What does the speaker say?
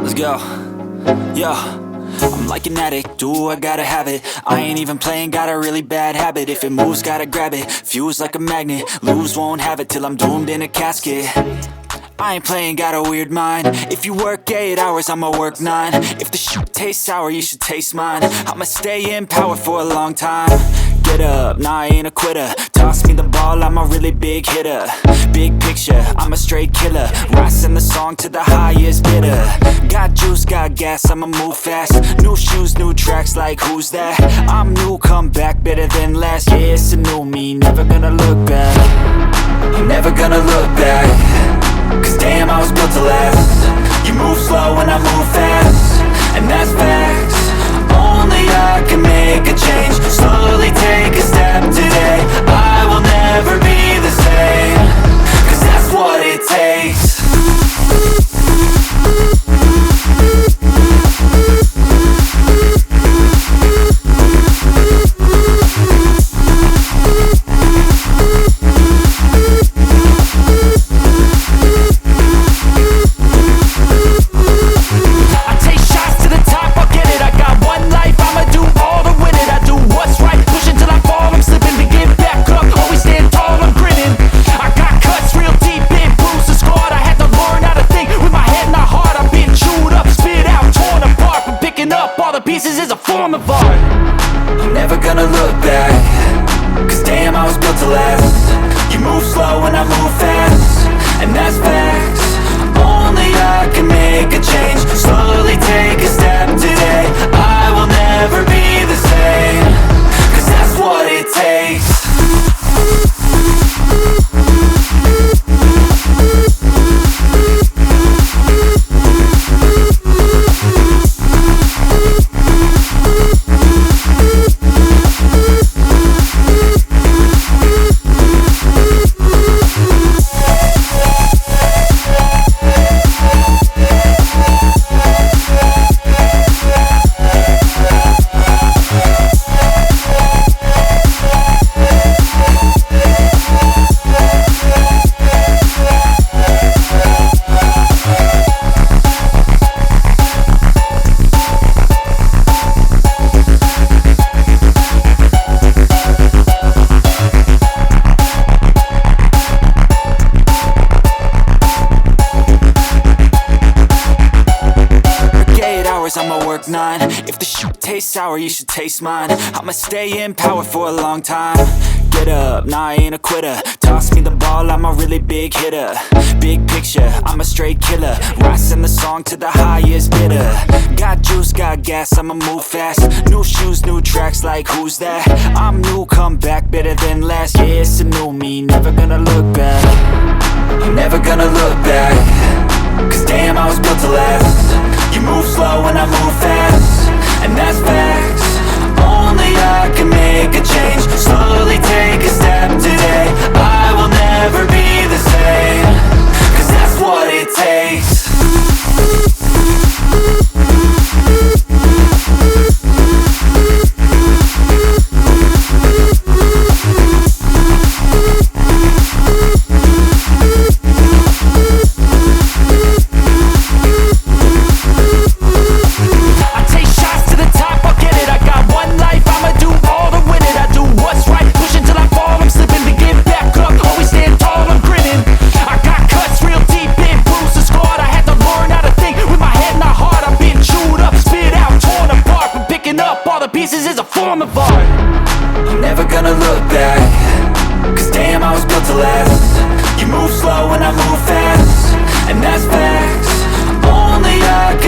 Let's go. Yo, I'm like an addict, do I gotta have it. I ain't even playing, got a really bad habit. If it moves, gotta grab it, fuse like a magnet. Lose, won't have it till I'm doomed in a casket. I ain't playing, got a weird mind. If you work 8 hours, I'ma work 9. If the shit tastes sour, you should taste mine. I'ma stay in power for a long time. Get up, nah, I ain't a quitter. Toss me the ball, I'm a really big hitter. Big picture, I'm a straight killer. Rising the song to the highest bidder. Got juice, got gas, I'ma move fast. New shoes, new tracks, like who's that? I'm new, come back, better than last. Yeah, it's a new me, never gonna look back. I'm never gonna look back. Cause damn, I was built to last. You move slow and I move fast, and that's facts. Only I can make a change. Slowly take a step today. I will never be the same. Cause that's what it takes. Pieces is a form of art. I'm never gonna look back. Cause damn, I was built to last. You move slow and I move fast, and that's facts. Only I can make a change. Slowly take a step today. I will never be the same. Cause that's what it takes. I'ma work 9. If the shit tastes sour, you should taste mine. I'ma stay in power for a long time. Get up, nah, I ain't a quitter. Toss me the ball, I'm a really big hitter. Big picture, I'm a straight killer. Rising the song to the highest bidder. Got juice, got gas, I'ma move fast. New shoes, new tracks, like who's that? I'm new, come back, better than last. Yeah, it's a new me, never gonna look back. I'm never gonna look back. Cause damn, I was built to last. You move slow and I move fast, and that's facts. Only I can make a change. Slowly take a step today. I will never be the same. Cause that's what it takes. Pieces is a form of art. I'm never gonna look back. Cause damn, I was built to last. You move slow and I move fast, and that's facts. Only I can